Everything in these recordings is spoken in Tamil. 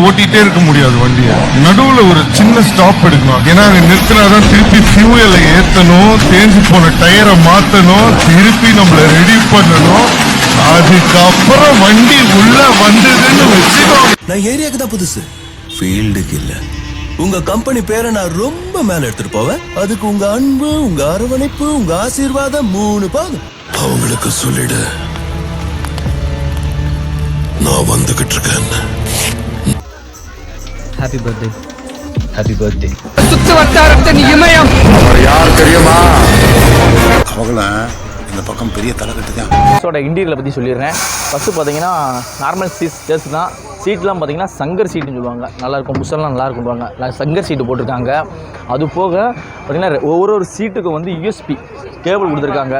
ஓட்டிகிட்டே இருக்க முடியாது வண்டியை. நடுவில் ஒரு சின்ன ஸ்டாப் எடுக்கணும். ஏன்னா அங்கே நிறுத்தினாதான் திருப்பி ஃபியூயலை ஏற்றணும், தேஞ்சு போன டயரை மாற்றணும், திருப்பி நம்மளை ரெடி பண்ணணும். அதுக்கப்புறம் வண்டி உள்ள வந்ததுன்னு வச்சுக்கோ. நான் ஏரியாவுக்கு தான் புதுசு, ஃபீல்டுக்கு இல்ல. உங்க கம்பெனி பேரை நான் ரொம்ப மேல எடுத்துட்டு போவேன். அதுக்கு உங்க அன்பு, உங்க அரவணைப்பு, உங்க ஆசீர்வாதம் 3 பாகம். அவங்களுக்கு சொல்லிடு நான் வந்துகிட்டு இருக்கேன். Happy birthday. Happy birthday. சுத்து வட்டாரத்தின் இமயம் யார் தெரியுமா? அவங்கள இந்த பக்கம் பெரிய தலைக்கட்டு தான். பஸ்ஸோட இன்டீரியலை பற்றி சொல்லிடுறேன். பஸ்ஸு பார்த்தீங்கன்னா நார்மல் சேர்ஸ் தான். சீட்லாம் பார்த்தீங்கன்னா சங்கர் சீட்டுன்னு சொல்லுவாங்க. நல்லாயிருக்கும், புஷெல்லாம் நல்லா இருக்கும்வாங்க. சங்கர் சீட்டு போட்டிருக்காங்க. அது போக பார்த்தீங்கன்னா ஒவ்வொரு சீட்டுக்கும் வந்து யூஎஸ்பி கேபிள் கொடுத்துருக்காங்க.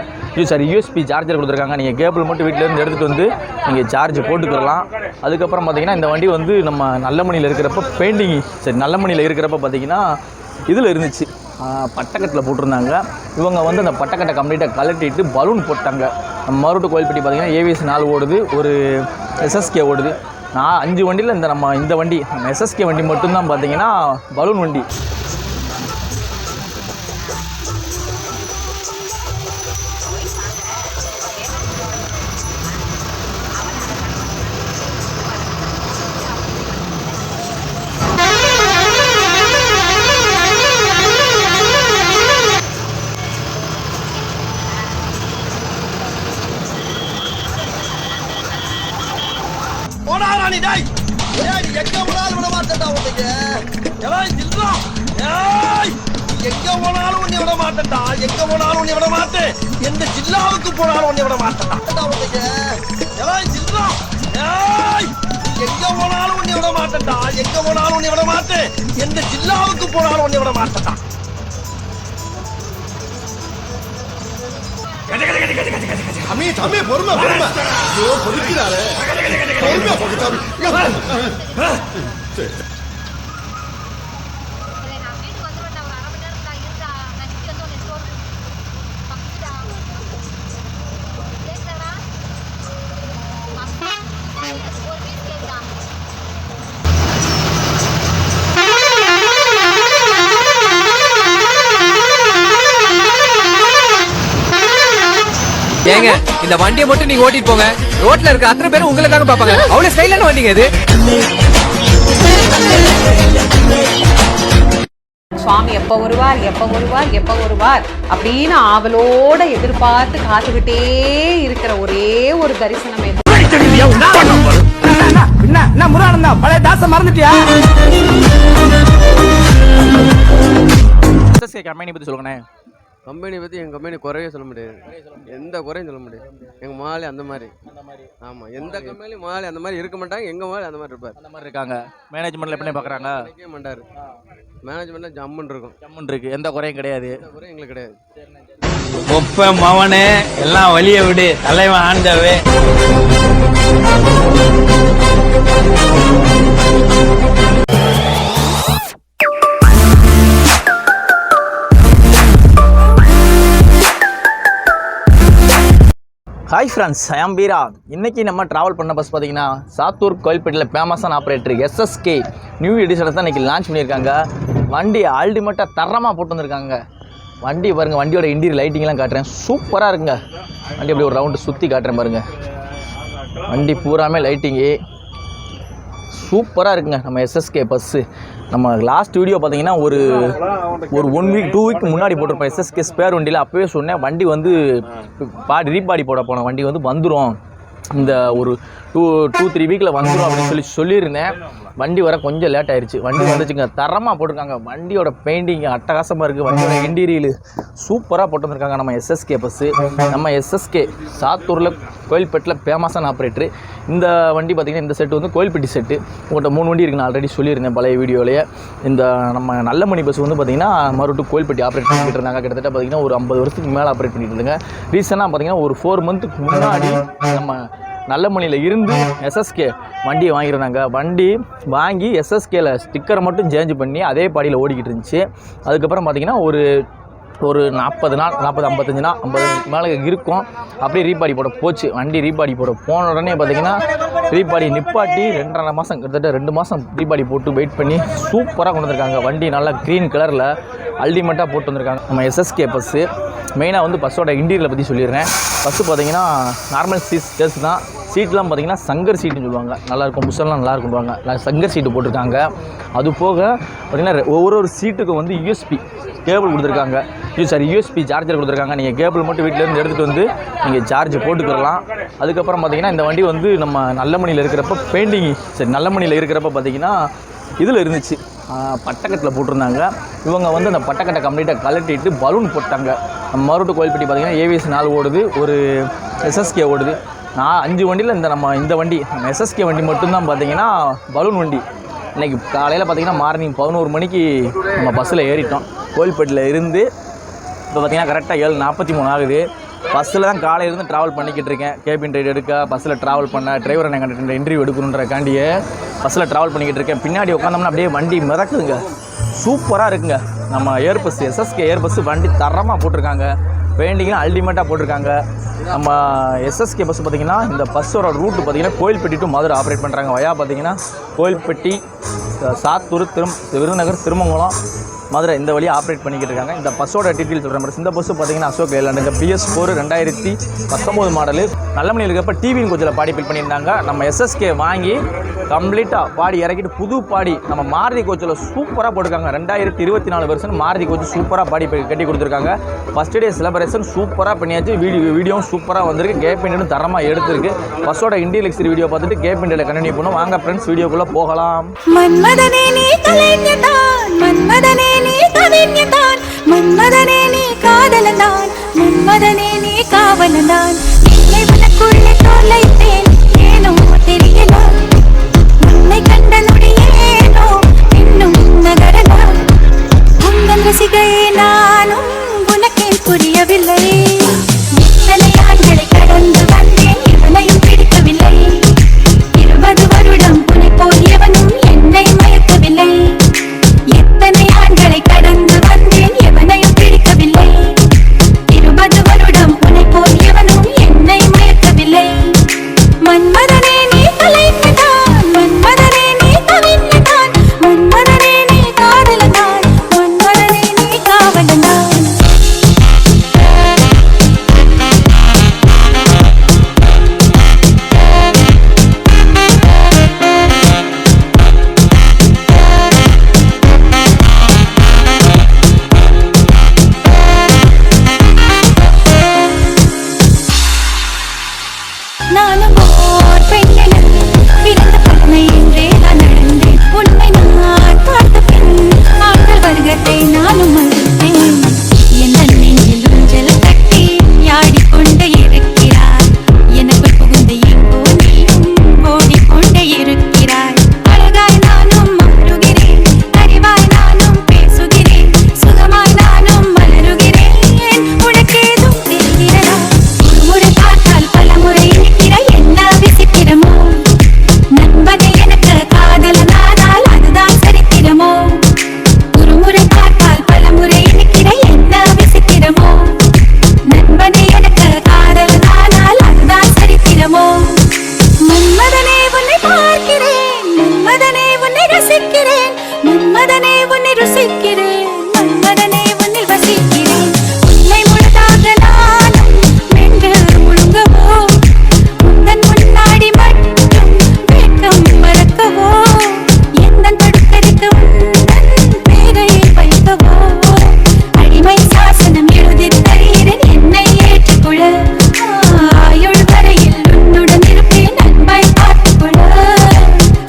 யூஎஸ்பி சார்ஜர் கொடுத்துருக்காங்க. நீங்கள் கேபிள் மட்டும் வீட்டிலேருந்து எடுத்துகிட்டு வந்து நீங்கள் சார்ஜ் போட்டுக்கலாம். அதுக்கப்புறம் பார்த்தீங்கன்னா இந்த வண்டி வந்து நம்ம நல்லமணியில் இருக்கிறப்ப நல்லமணியில் இருக்கிறப்ப பார்த்தீங்கன்னா இதில் இருந்துச்சு, பட்டக்கட்டில் போட்டிருந்தாங்க. இவங்க வந்து அந்த பட்டக்கட்டை கம்ப்ளீட்டாக கலட்டிட்டு பலூன் போட்டாங்க. நம்ம மருட்டு கோயில்பட்டி பார்த்தீங்கன்னா ஏவிஎஸ் 4 ஓடுது, ஒரு எஸ்எஸ்கே ஓடுது. 5 வண்டியில் இந்த வண்டி நம்ம எஸ்எஸ்கே வண்டி மட்டும்தான் பார்த்தீங்கன்னா பலூன் வண்டி. எங்க போனாலும் விட மாட்டேன்டா உனக்கு. எங்க போனாலும் உன்னை விட மாட்டேன்டா. எங்க போனாலும் உன்னை விட மாட்டேன். எந்த ஜில்லாவுக்கு போனாலும் உன்னை விட மாட்டேன்டா உனக்கு. எங்க போனாலும் உன்னை விட மாட்டேன்டா. எங்க போனாலும் உன்னை விட மாட்டேன். எந்த ஜில்லாவுக்கு போனாலும் உன்னை விட மாட்டேன்டா. தம்பி பொறுமை பொறுமை. ஐயோ பொறுக்கிறாரு. பொறுமை பொறுத்தாரு. ஏங்க இந்த வண்டியை மட்டும் நீங்க ஓட்டிட்டு போங்க, ரோட்ல இருக்க அத்தனை பேரும் உங்களை தாங்க பாப்பாங்க. அவ்வளவு ஸ்டைலான வண்டிங்க இது. சுவாமி எப்ப வருவார் எப்ப வருவார் எப்ப வருவார் அப்படின்னு ஆவலோட எதிர்பார்த்து காத்துக்கிட்டே இருக்கிற ஒரே ஒரு தரிசனம் எது? முருகானந்தா பழைய தாச மறந்துட்டியா? கம்பெனி பற்றி சொல்லுங்கண்ணே. கம்பெனி பற்றி எங்கள் கம்பெனி குறைய சொல்ல முடியாது, எந்த குறையும் சொல்ல முடியாது. எங்கள் முதலாளி அந்த மாதிரி. ஆமாம், எந்த கம்பெனிலையும் முதலாளி அந்த மாதிரி இருக்க மாட்டாங்க. எங்கள் முதலாளி அந்த மாதிரி இருப்பார். அந்த மாதிரி இருக்காங்க. மேனேஜ்மெண்ட்டில் எப்படி பார்க்குறாங்க? நினைக்கவே மாட்டார். மேனேஜ்மெண்ட்டில் ஜம்முன்னு இருக்கும். ஜம்முன்னு இருக்குது, எந்த குறையும் கிடையாது. எந்த குறையும் எங்களுக்கு கிடையாது. ஒப்ப மவனே எல்லாம் வழிய விடு, தலைவன் ஆண்டவே. ஹாய் ஃப்ரெண்ட்ஸ், ஐ ஆம் பீரா. இன்றைக்கி நம்ம ட்ராவல் பண்ண பஸ் பார்த்திங்கன்னா சாத்தூர் கோயில்பேட்டில் ஃபேமஸான ஆப்ரேட்டர் எஸ்எஸ்கே நியூ எடிஷனை தான் இன்றைக்கி லான்ச் பண்ணியிருக்காங்க. வண்டி அல்டிமேட்டாக தரமாக போட்டு வந்திருக்காங்க. வண்டி பாருங்கள், வண்டியோட இன்டீரியர் லைட்டிங்லாம் காட்டுறேன், சூப்பராக இருக்குங்க. வண்டி அப்படி ஒரு ரவுண்டு சுற்றி காட்டுறேன் பாருங்கள். வண்டி பூராமே லைட்டிங்கு சூப்பராக இருக்குங்க. நம்ம எஸ்எஸ்கே பஸ்ஸு நம்ம லாஸ்ட் வீடியோ பார்த்தீங்கன்னா ஒரு 1 வீக் 2 வீக் முன்னாடி போட்டிருப்போம் எஸ்எஸ்கே ஸ்பேர் வண்டியில். அப்போவே சொன்னேன் வண்டி வந்து ரீபாடி போட போன வண்டி வந்து வந்துடும், இந்த ஒரு 2-3 வீக்கில் வந்துடும் அப்படின்னு சொல்லியிருந்தேன். வண்டி வர கொஞ்சம் லேட் ஆயிடுச்சு. வண்டி வந்துச்சுங்க, தரமாக போட்டிருக்காங்க. வண்டியோட பெயிண்டிங் அட்டகாசமாக இருக்குது. வண்டியோட இன்டீரியல் சூப்பராக போட்டு வந்திருக்காங்க நம்ம எஸ்எஸ்கே பஸ்ஸு. நம்ம எஸ்எஸ்கே சாத்தூரில் கோயில்பேட்டில் ஃபேமஸான ஆப்ரேட்டர். இந்த வண்டி பார்த்திங்கன்னா இந்த செட்டு வந்து கோயில்பேட்டி செட்டு. உங்கள்கிட்ட 3 வண்டி இருக்குது, நான் ஆல்ரெடி சொல்லியிருந்தேன் பழைய வீடியோலேயே. இந்த நம்ம நல்லமணி பஸ் வந்து பார்த்திங்கன்னா மறுபடியும் கோயில்பேட்டி ஆப்ரேட் பண்ணிட்டு இருந்தாங்க. கிட்டத்தட்ட பார்த்திங்கன்னா ஒரு 50 வருஷத்துக்கு மேலே ஆப்ரேட் பண்ணிட்டு இருந்தாங்க. ரீசனாக பார்த்திங்கன்னா ஒரு 4 மந்த்துக்கு முன்னாடி நம்ம நல்லமணியில் இருந்து எஸ்எஸ்கே வண்டியை வாங்கியிருந்தாங்க. வண்டி வாங்கி எஸ்எஸ்கேல ஸ்டிக்கரை மட்டும் சேஞ்ச் பண்ணி அதே பாடியில் ஓடிக்கிட்டு இருந்துச்சு. அதுக்கப்புறம் பார்த்திங்கன்னா ஒரு ஒரு 40 நாள் 55 நாள் 50 மேலே இருக்கும். அப்படியே ரீபாடி போட போச்சு. வண்டி ரீபாடி போட போன உடனே பார்த்தீங்கன்னா ரீபாடி நிப்பாட்டி 2.5 மாதம் கிட்டத்தட்ட 2 மாதம் ரீபாடி போட்டு வெயிட் பண்ணி சூப்பராக கொண்டு வந்திருக்காங்க. வண்டி நல்லா க்ரீன் கலரில் அல்டிமேட்டாக போட்டு வந்திருக்காங்க. நம்ம எஸ்எஸ்கே பஸ்ஸு. மெயினாக வந்து பஸ்ஸோட இன்டீரியரை பற்றி சொல்லிடுறேன். பஸ்ஸு பார்த்தீங்கன்னா நார்மல் சீட்ஸ் தான். சீட்லாம் பார்த்தீங்கன்னா சங்கர் சீட்டுன்னு சொல்லுவாங்க. நல்லாயிருக்கும், புஷெல்லாம் நல்லா இருக்கும்வாங்க. சங்கர் சீட்டு போட்டிருக்காங்க. அது போக பார்த்தீங்கன்னா ஒரு சீட்டுக்கு வந்து யூஎஸ்பி கேபிள் கொடுத்துருக்காங்க. யூஎஸ்பி சார்ஜர் கொடுத்துருக்காங்க. நீங்கள் கேபிள் மட்டும் வீட்டிலேருந்து எடுத்துகிட்டு வந்து நீங்கள் சார்ஜ் போட்டுக்கிறலாம். அதுக்கப்புறம் பார்த்தீங்கன்னா இந்த வண்டி வந்து நம்ம நல்லமணியில் இருக்கிறப்ப நல்லமணியில் இருக்கிறப்ப பார்த்தீங்கன்னா இதில் இருந்துச்சு, பட்டக்கட்டில் போட்டிருந்தாங்க. இவங்க வந்து அந்த பட்டக்கட்டை கம்ப்ளீட்டாக கலட்டிட்டு பலூன் போட்டாங்க. நம்ம மறுட்டு கோயில்பட்டி பார்த்தீங்கன்னா ஏவிஎஸ் 4 ஓடுது, ஒரு எஸ்எஸ்கே ஓடுது. 5 வண்டியில் இந்த வண்டி நம்ம எஸ்எஸ்கே வண்டி மட்டும்தான் பார்த்தீங்கன்னா பலூன் வண்டி. இன்றைக்கி காலையில் பார்த்தீங்கன்னா மார்னிங் 11 மணிக்கு நம்ம பஸ்ஸில் ஏறிட்டோம். கோயில்பட்டியில் இருந்து இப்போ பார்த்தீங்கன்னா கரெக்டாக 7:43 ஆகுது. பஸ்ஸில் தான் காலையிலேருந்து ட்ராவல் பண்ணிக்கிட்டு இருக்கேன். கேபின் ரைடு எடுக்க பஸ்ஸில் ட்ராவல் பண்ண டிரைவரை எங்கள் இன்டர்வியூ எடுக்கணுன்றக்காண்டியே பஸ்ஸில் ட்ராவல் பண்ணிக்கிட்டு இருக்கேன். பின்னாடி உட்காந்தோம்னா அப்படியே வண்டி மிதக்குதுங்க, சூப்பராக இருக்குங்க. நம்ம ஏர்பஸ் எஸ்எஸ்கே ஏர்பஸ் வண்டி தரமாக போட்டிருக்காங்க. பெயிண்டிங்லாம் அல்டிமேட்டாக போட்டிருக்காங்க. நம்ம எஸ்எஸ்கே பஸ் பார்த்திங்கன்னா இந்த பஸ்ஸோட ரூட்டு பார்த்திங்கன்னா கோயில்பட்டி டு மதுரை ஆப்ரேட் பண்ணுறாங்க. வயா பார்த்திங்கன்னா கோயில்பட்டி, சாத்தூர், விருதுநகர், திருமங்கலம், மதுரை இந்த வழியாக ஆப்ரேட் பண்ணிக்கிட்டு இருக்காங்க. இந்த பஸ்ஸோட டீட்டெயில் சொல்கிறேன். இந்த பஸ்ஸு பார்த்தீங்கன்னா அசோக் லேலாண்டுங்க PS4 2019 மாடலு. நல்லமணியில் இருக்கப்போ டிவியின் கோச்சில் பாடி பில் பண்ணியிருந்தாங்க. நம்ம எஸ்எஸ்கே வாங்கி கம்ப்ளீட்டாக பாடி இறக்கிட்டு புது பாடி நம்ம மாருதி கோச்சில் சூப்பராக போட்டிருக்காங்க. 2024 வருஷம் மாருதி கோச்சு சூப்பராக பாடி கட்டி கொடுத்துருக்காங்க. ஃபஸ்ட் டே செலிப்ரேஷன் சூப்பராக பண்ணியாச்சு. வீடியோவும் சூப்பராக வந்திருக்கு. கேப் இண்டியனும் தரமாக எடுத்திருக்கு. பஸ்ஸோட இண்டியல் எக்ஸ்டீரியர் வீடியோ பார்த்துட்டு கேப் இண்டியில் கண்டினியூ பண்ணுவோம். வாங்க ஃப்ரெண்ட்ஸ், வீடியோக்குள்ளே போகலாம். மன்மதனே நீ கலைஞதான், மன்மதனே நீ கவிஞதான், மன்மதனே நீ காதலதான், மன்மதனே நீ காவலதான். என்னை உனக்குள்ளே தோலைத்தேன், ஏனோ தெரியல, உன்னை கண்ட நொடியேனோ இன்னும் நகரலா. உங்கள் ரசிகையே நானும் உனக்கே புரியவில்லை. எத்தனை ஆண்களை கடந்து வந்தேன், இவனையும் பிடிக்கவில்லை. 20 வருடம் புனை போல் எவனும் என்னை மயக்கவில்லை. எத்தனை ஆண்களை கடந்து வந்தேன், எவனையும் பிடிக்கவில்லை. 20 வருடம் புனை போல் எவனும் என்னை மயக்கவில்லை. மன்மதனே நீ கலைஞதான், மன்மதனே நீ கவிஞதான், மன்மதனே நீ காதலதான், மன்மதனே நீ காவலதான். நானும் ஓர் பெண்ணென பிறந்த பழமை என்றே நான் நடந்தேன். உன்னை நான் பார்த்த பின் ஆண்கள் வருகத்தை நானும் மறுத்தேன். என் நெஞ்சில் ஊஞ்சல் கட்டி ஆடிக்கொண்டே இருக்கிறாய். எனக்கு புகுந்த எங்கோ நீயும் ஓடிக்கொண்டே இருக்கிறாய். அழகாய் நானும் மாறுகிறேன், அறிவாய் நானும் பேசுகிறேன், சுகமாய் நானும் மலருகிறேன். உனக்கேதும் தெரிகிறதா? ஒருமுறை பார்த்தால் பலமுறை என்ன விசித்திரமோ, நண்பனே எனக்கு காதலனானால் அதுதான் சரித்திரமோ. ஒரு முறை பார்த்தால் பலமுறை நிற்கிற என்ன விசித்திரமோ, நண்பனே எனக்கு காதலனானால் அதுதான் சரித்திரமோ. மன்மதனே உன்னை பார்க்கிறேன், மன்மதனே உன்னை ரசிக்கிறேன், மன்மதனே உன்னை ருசிக்கிறேன், மன்மதனே உன்னில் வசிக்கிறேன். உன்னை முழுதாக நானும் மென்று முழுங்கவோ, உந்தன் முன்னாடி மட்டும் வேட்கம் மறக்கவோ, எந்தன் படுக்கறிக்கு உந்தன் பேரை வைக்கவோ. அடிமை சாசனம் எழுதித் தருகிறேன், என்னை ஏற்றுக்கொள்ள. ஆயுள் வரையில் உன்னுடன் இருப்பேன், அன்பாய் பார்த்துக்கொள்ள.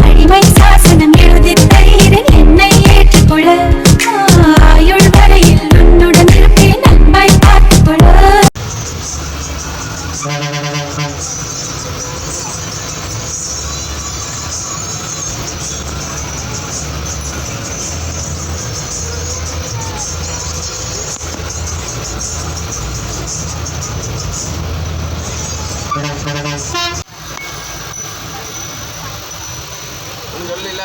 அடிமை சாசனம் எழுதித் தருகிறேன், என்னை ஏற்றுக்கொள்ள. ஆயுள் வரையில் உன்னுடன் இருப்பேன், அன்பாய் பார்த்துக்கொள்ள. சொல்லல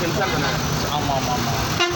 இன்ஸ்டால் பண்ண. ஆமாம் ஆமாம் ஆமாம்.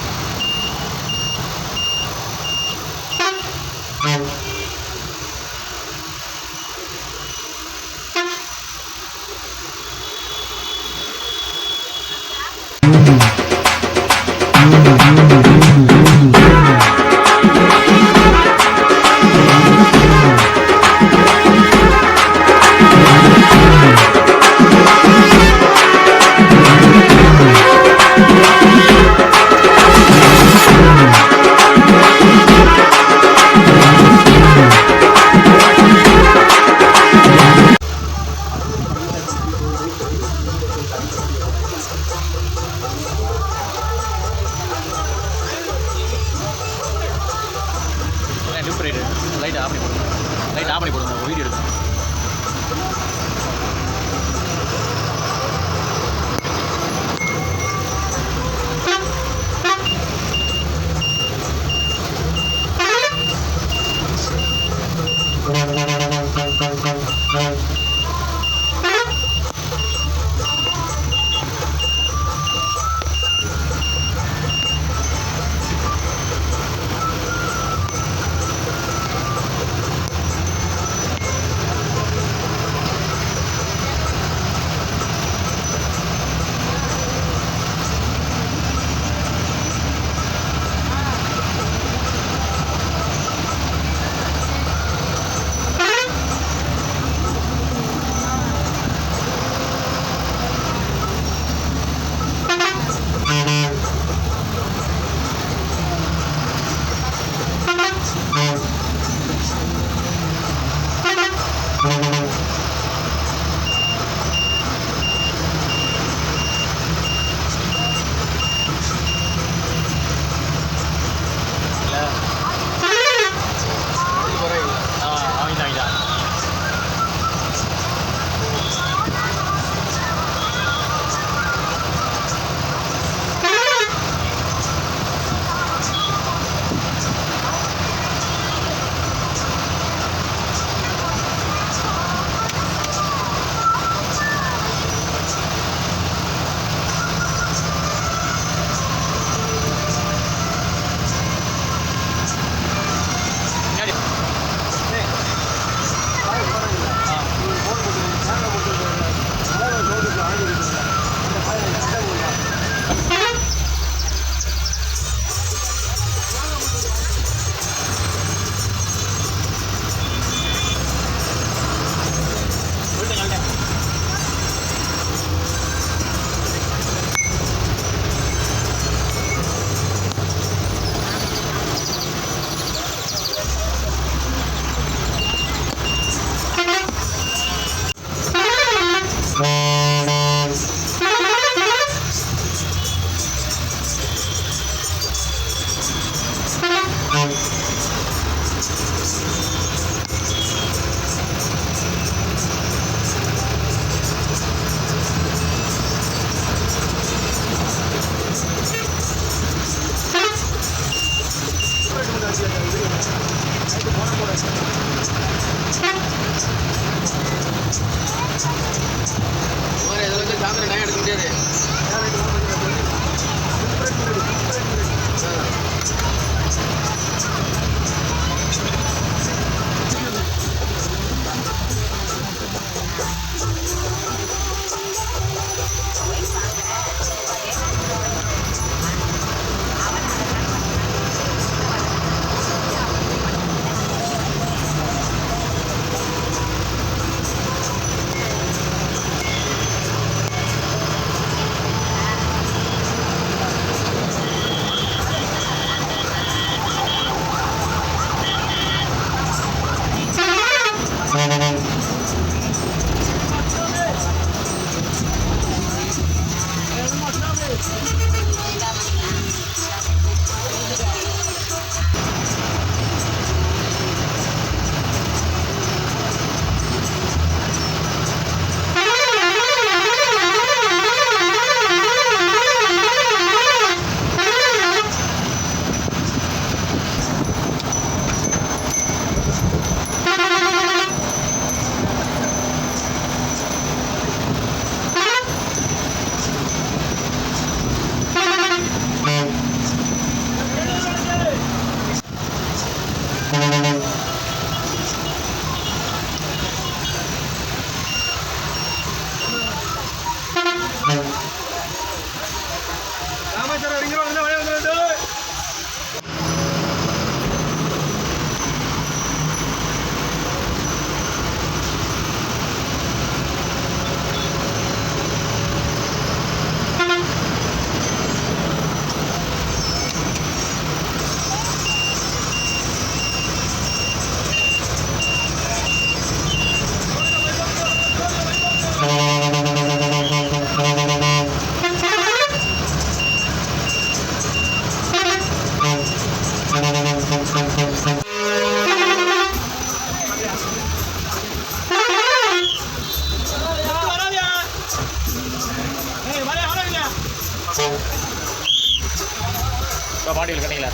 பாட்டியில் கட்டிங்களா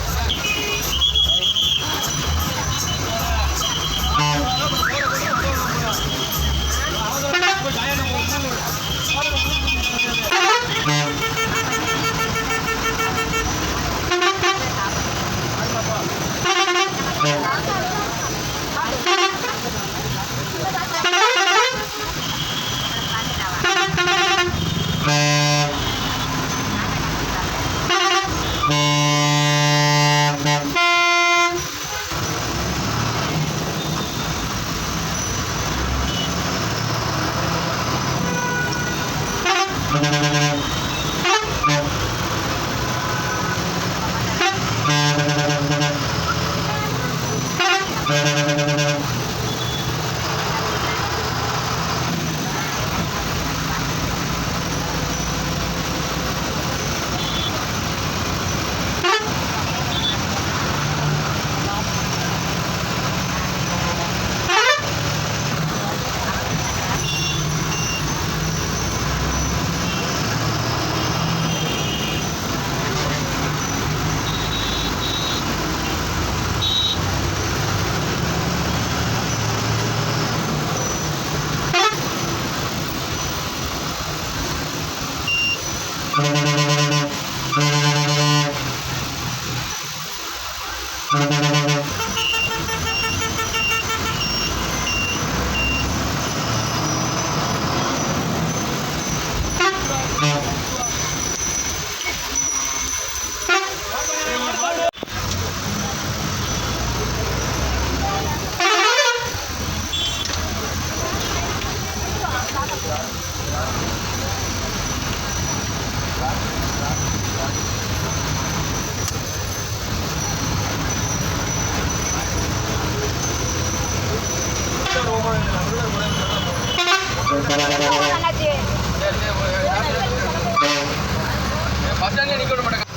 பஸ் ஸ்டாண்ட்ல நிக்க விட மாட்டாங்க.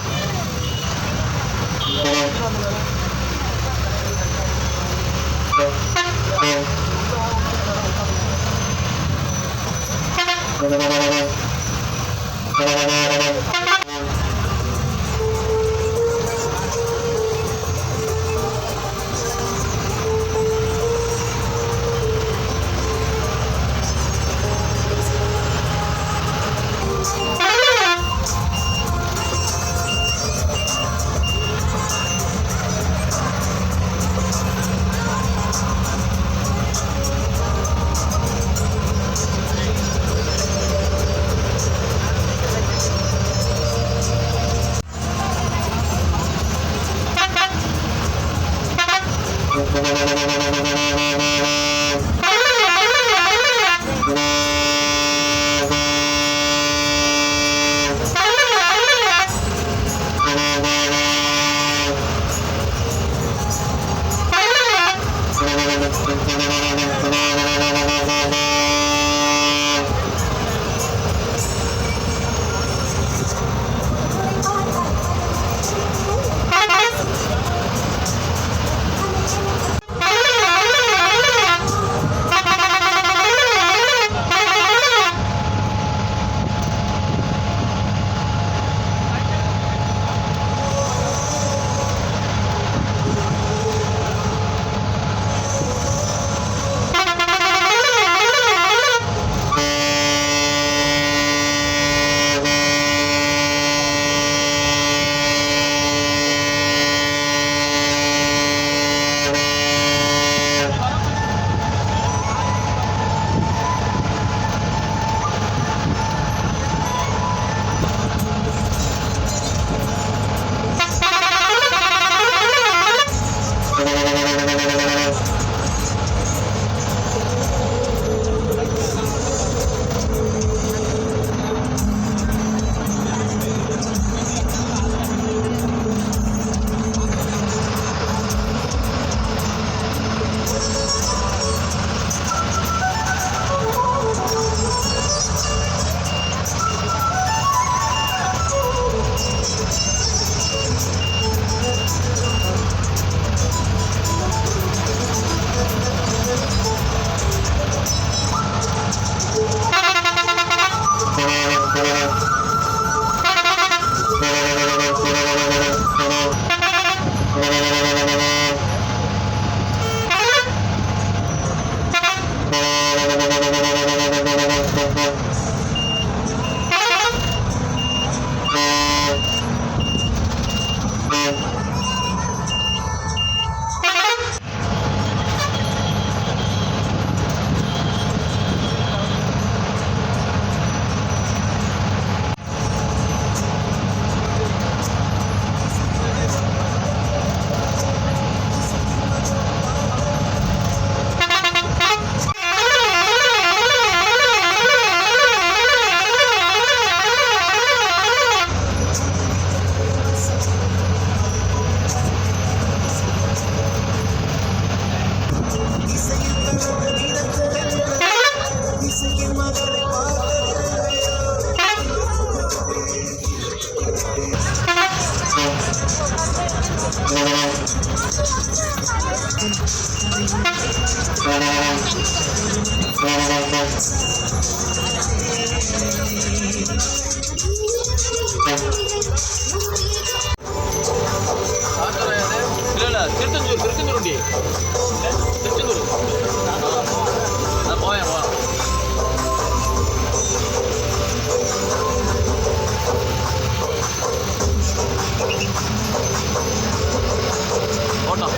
இல்லை திருச்செந்தூர் வண்டி திருச்செந்தூர் போவேன் ஓட்டம்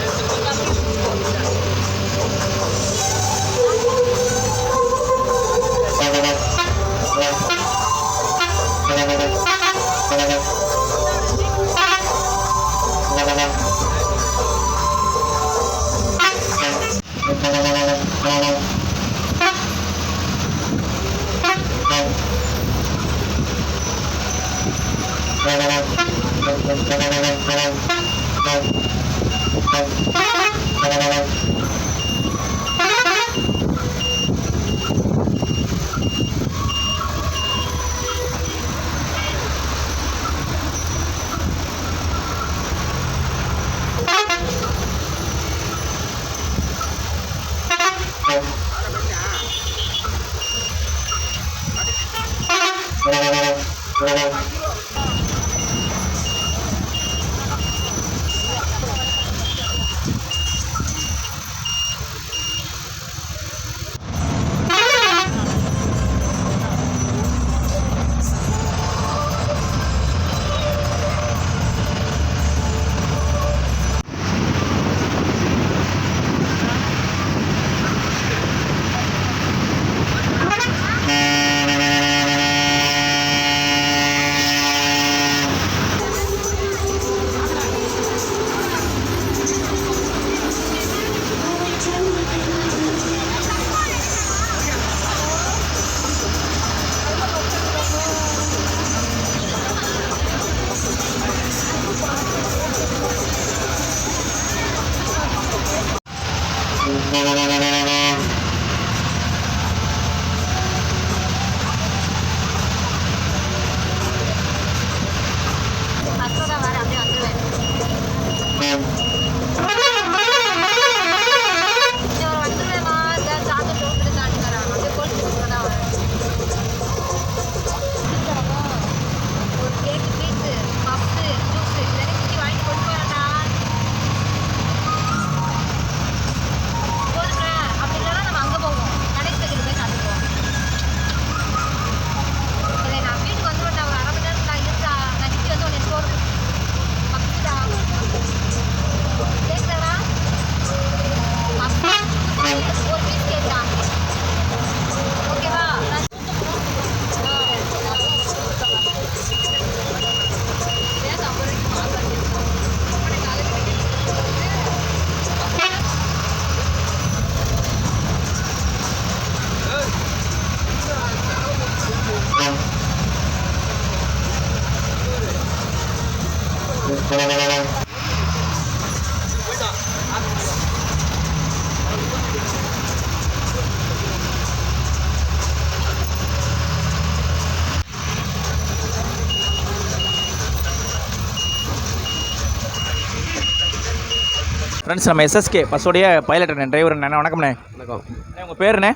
ஃப்ரெண்ட்ஸ் நம்ம எஸ்எஸ்கே பஸ்ஸோடைய பைலட் அண்ணன் டிரைவர் அண்ணன் வணக்கம்ண்ணே. வணக்கம். உங்கள் பேருண்ணே?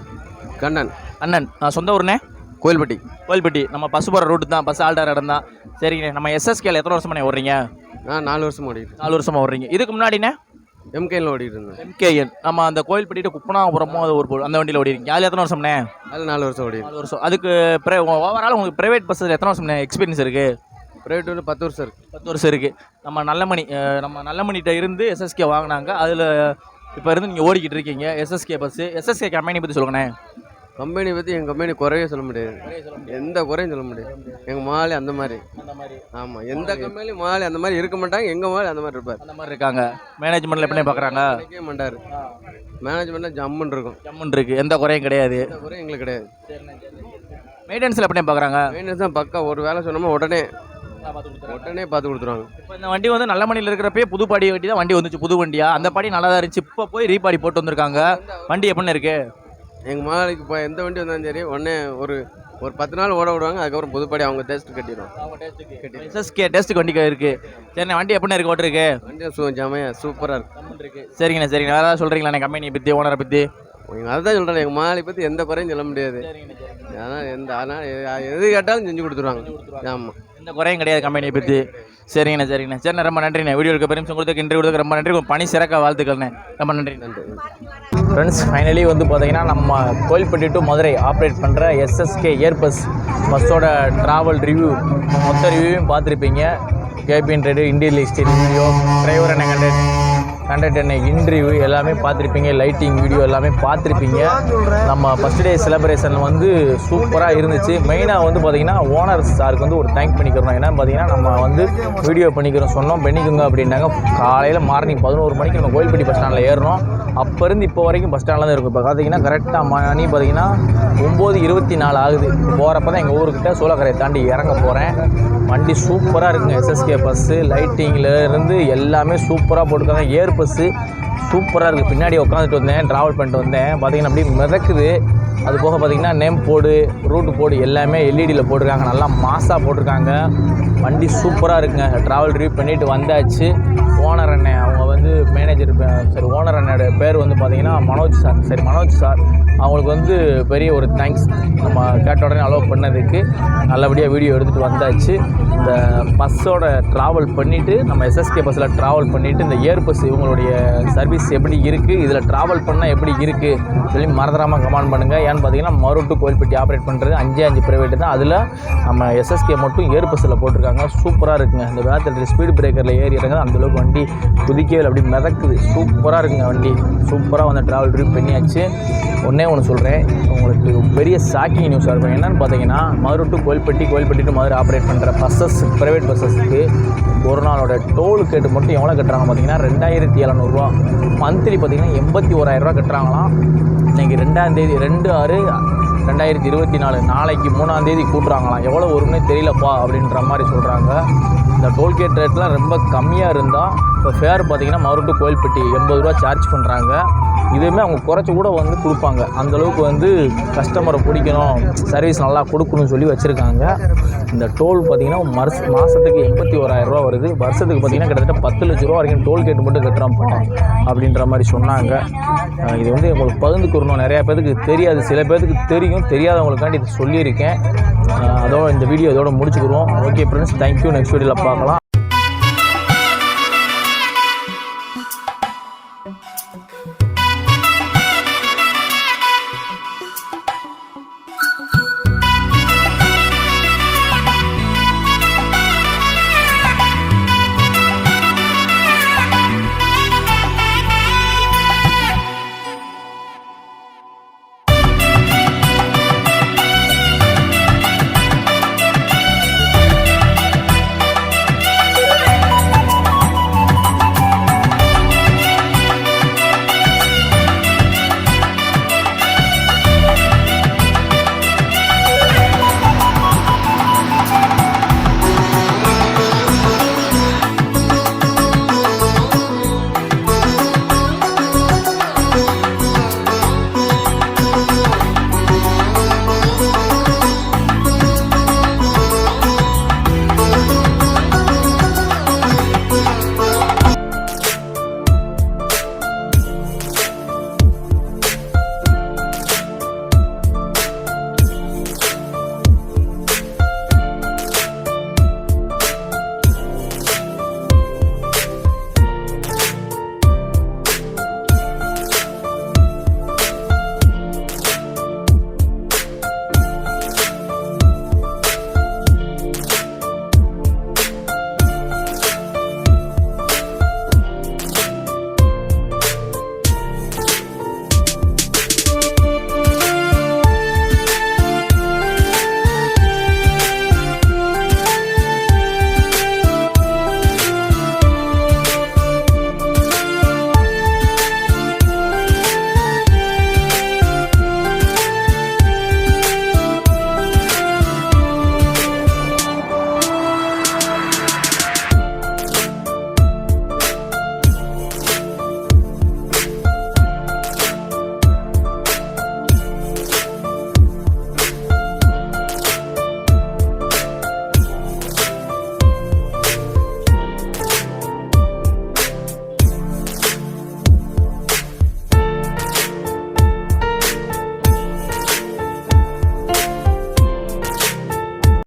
கண்ணன். அண்ணன் சொந்த ஊருண்ணே? கோயில்பட்டி. கோயில்பட்டி. நம்ம பஸ் போகிற ரூட்டு தான், பஸ் ஆல்டர் இடம் தான். சரிங்கண்ணே. நம்ம எஸ்எஸ்கேல எத்தனை வருஷமா ஓடுறீங்க? நான் 4 வருஷம் ஓடிட்டு. 4 வருஷமாக ஓடுறீங்க. இதுக்கு முன்னாடிண்ணே எம்கேல ஓடிட்டு இருந்தேன். எம்கேஎன். நம்ம அந்த கோயில்பட்டிட்டு குப்பனாபுரமோ அது ஒரு அந்த வண்டியில் ஓடிருக்கீங்க. அதில் எத்தனை வருஷம்ண்ணே? அதில் 4 வருஷம் ஓடிட்டு. 4 வருஷம். அதுக்கு ஓவரால் உங்களுக்கு ப்ரைவேட் பஸ்ஸில் எத்தனை வருஷம்ண்ணே எக்ஸ்பீரியன்ஸ் இருக்குது? ப்ரைவேட் வந்து 10 வருஷம் இருக்குது. 10 வருஷம் இருக்குது. நம்ம நல்லமணிகிட்ட இருந்து எஸ்எஸ்கே வாங்கினாங்க. அதில் இப்போ இருந்து நீங்கள் ஓடிக்கிட்டு இருக்கீங்க எஸ்எஸ்கே பஸ்ஸு. எஸ்எஸ்கே கம்பெனி பற்றி சொல்லுங்கண்ணே. கம்பெனி பற்றி எங்கள் கம்பெனி குறையே சொல்ல முடியாது. எந்த குறையும் சொல்ல முடியாது. எங்கள் முதலாளி அந்த மாதிரி. ஆமாம், எந்த கம்பெனியும் முதலாளி அந்த மாதிரி இருக்க மாட்டாங்க. எங்கள் முதலாளி அந்த மாதிரி இருப்பார். அந்த மாதிரி இருக்காங்க. மேனேஜ்மெண்ட்டில் எப்படி பார்க்குறாங்க? நினைக்கவே மாட்டார். மேனேஜ்மெண்ட்டில் ஜம்முன்னு இருக்கும். ஜம்முன்னு இருக்குது. எந்த குறையும் கிடையாது. எந்த குறையும் எங்களுக்கு கிடையாது. மெயின்டெனன்ஸில் எப்படி பார்க்குறாங்க? மெயின்டெனன்ஸ் தான் பக்கா. ஒரு வேலை சொன்னோம்னா உடனே பார்த்து கொடுத்துருவாங்க. இப்போ இந்த வண்டி வந்து நல்லமணியில் இருக்கிறப்பே புது பாடி வண்டி தான் வண்டி வந்துச்சு. புது வண்டியா? அந்த பாடி நல்லா தான் இருந்துச்சு. இப்போ போய் ரீபாடி போட்டு வந்திருக்காங்க. வண்டி எப்படின்னு இருக்கு? எங்கள் முதலாளிக்கு இப்போ எந்த வண்டி வந்தாலும் சரி உடனே ஒரு 10 நாள் ஓட விடுவாங்க. அதுக்கப்புறம் புதுப்படி அவங்க டேஸ்ட் கட்டிடுவோம். எஸ்எஸ்கே டேஸ்ட்டுக்கு வண்டி இருக்குது. சரிண்ணே. வண்டி எப்படின்னு இருக்கு? ஓட்டுருக்கு வண்டி ஜமையா சூப்பராக இருக்கு. சரிங்கண்ணே. சரிங்கண்ணே. வேறு ஏதாவது சொல்கிறீங்களாண்ணே கம்பெனியை பற்றி, ஓனரை பற்றி? அதுதான் சொல்கிறேன், எங்கள் முதலாளி பற்றி எந்த குறையும் சொல்ல முடியாது. ஆனால் எது கேட்டாலும் செஞ்சு கொடுத்துருவாங்க. ஆமாம், எந்த குறையும் கிடையாது கம்பெனியை பற்றி. சரிண்ணே ரொம்ப நன்றிண்ணே. வீடியோக்கு பெருமிஷம் கொடுத்து இன்டர்வியூ கொடுக்க ரொம்ப நன்றி. உங்கள் பணி சிறக்க வாழ்த்துக்கள்ண்ணே. ரொம்ப நன்றி. ஃப்ரெண்ட்ஸ், ஃபைனலி வந்து பார்த்தீங்கன்னா நம்ம கோயில்பட்டி டு மதுரை ஆப்ரேட் பண்ணுற எஸ்எஸ்கே ஏர்பஸ் பஸ்ஸோட ட்ராவல் ரிவ்யூ மொத்த ரிவ்யூவையும் பார்த்துருப்பீங்க. Cabin ready, interior exterior video, driver and conductor interview எல்லாமே பார்த்துருப்பீங்க. லைட்டிங் வீடியோ எல்லாமே பார்த்துருப்பீங்க. நம்ம ஃபஸ்ட் டே செலிப்ரேஷன் வந்து சூப்பராக இருந்துச்சு. மெயினாக வந்து பார்த்திங்கன்னா ஓனர் சாருக்கு வந்து ஒரு தேங்க் பண்ணிக்கிறோம். ஏன்னா பார்த்தீங்கன்னா நம்ம வந்து வீடியோ பண்ணிக்கிறோம் பண்ணிக்கோங்க அப்படின்னாங்க. காலையில் மார்னிங் 11 மணிக்கு நம்ம கோயில்பட்டி பஸ் ஸ்டாண்டில் ஏறணும். அப்போ இருந்து இப்போ வரைக்கும் பஸ் ஸ்டாண்டில் தான் இருக்கும். இப்போ பார்த்தீங்கன்னா கரெக்டாக மணி பார்த்தீங்கன்னா 9:24 ஆகுது. போகிறப்ப தான் எங்கள் ஊருக்கிட்ட சோளக்கரையை தாண்டி இறங்க போகிறேன். வண்டி சூப்பராக இருக்குங்க. எஸ்எஸ்கே பஸ்ஸு லைட்டிங்கில் இருந்து எல்லாமே சூப்பராக போட்டுருக்காங்க. ஏர் பஸ்ஸு சூப்பராக இருக்குது. பின்னாடி உட்காந்துட்டு வந்தேன், ட்ராவல் பண்ணிட்டு வந்தேன். பார்த்திங்கன்னா அப்படியே மிதக்குது. அது போக பார்த்திங்கன்னா நேம் போர்டு, ரூட்டு போர்டு எல்லாமே எல்இடியில் போட்டிருக்காங்க. நல்லா மாசாக போட்டிருக்காங்க. வண்டி சூப்பராக இருக்குங்க. ட்ராவல் ரிவ்யூ பண்ணிவிட்டு வந்தாச்சு. ஓனர் அண்ணன் அவங்க வந்து மேனேஜர் ஓனர் அண்ணோட பேர் வந்து பார்த்திங்கன்னா மனோஜ் சார். அவங்களுக்கு வந்து பெரிய ஒரு தேங்க்ஸ். நம்ம கேட்ட உடனே அலோவ் பண்ணதுக்கு. நல்லபடியாக வீடியோ எடுத்துகிட்டு வந்தாச்சு. இந்த பஸ்ஸோட ட்ராவல் பண்ணிவிட்டு நம்ம எஸ்எஸ்கே பஸ்ஸில் ட்ராவல் பண்ணிவிட்டு இந்த ஏர் பஸ் இவங்களுடைய சர்வீஸ் எப்படி இருக்குது, இதில் ட்ராவல் பண்ணால் எப்படி இருக்குது சொல்லி மறந்துடாமல் கமெண்ட் பண்ணுங்கள். ஏன்னு பார்த்தீங்கன்னா மறு டு கோயில்பட்டி ஆப்ரேட் பண்ணுறது 5 ப்ரைவேட்டு தான். அதில் நம்ம எஸ்எஸ்கே மட்டும் ஏர் பஸ்ஸில் போட்டிருக்காங்க. சூப்பராக இருக்குங்க. இந்த வேகத்தில் ஸ்பீடு பிரேக்கரில் ஏறி இறங்க அந்தளவுக்கு வண்டி குதிக்கவே அப்படி மிதக்குது. சூப்பராக இருக்குங்க வண்டி. சூப்பராக வந்து ட்ராவல் ட்ரிப் பண்ணியாச்சு. ஒன்றே ஒன்று சொல்கிறேன், உங்களுக்கு பெரிய ஷாக்கிங் நியூஸாக இருக்கும். என்னென்னு பார்த்தீங்கன்னா Madurai to Kovilpatti to Madurai operate பண்ணுற பஸ்ஸஸ், ப்ரைவேட் பஸ்ஸஸ்க்கு ஒரு நாளோட டோல் கேட்டு மட்டும் எவ்வளோ கட்டுறாங்க பார்த்தீங்கன்னா 2700 ரூபா. மந்த்லி பார்த்தீங்கன்னா 81,000 ரூபா கட்டுறாங்களாம். இன்றைக்கி 2ஆம் தேதி 2/6/2024 நாளைக்கு 3ஆம் தேதி கூட்டுறாங்களாம். எவ்வளோ வரும்னே தெரியலப்பா அப்படின்ற மாதிரி சொல்கிறாங்க. இந்த டோல்கேட் ரேட்லாம் ரொம்ப கம்மியாக இருந்தால் இப்போ ஃபேர் பார்த்திங்கன்னா மதுரை டு கோயில்பட்டி 80 ரூபா சார்ஜ் பண்ணுறாங்க. இதுவுமே அவங்க குறைச்சி கூட வந்து கொடுப்பாங்க. அந்தளவுக்கு வந்து கஸ்டமரை பிடிக்கணும், சர்வீஸ் நல்லா கொடுக்கணும்னு சொல்லி வச்சுருக்காங்க. இந்த டோல் பார்த்திங்கன்னா மாதத்துக்கு 81,000 ரூபா வருது. வருஷத்துக்கு பார்த்திங்கன்னா கிட்டத்தட்ட 10 லட்ச ரூபா வரைக்கும் டோல்கேட் மட்டும் கட்டுறோம்ப்பா அப்படின்ற மாதிரி சொன்னாங்க. இது வந்து உங்களுக்கு பகிர்ந்துக்கிறணும். நிறையா பேருக்கு தெரியாது, சில பேருக்கு தெரியும். தெரியாதவங்களுக்காண்டி இது சொல்லியிருக்கேன். அதோட இந்த வீடியோ இதோட முடிச்சுக்கிறோம். Okay friends, thank you. நெக்ஸ்ட் வீடியோவில் பார்க்கலாம்.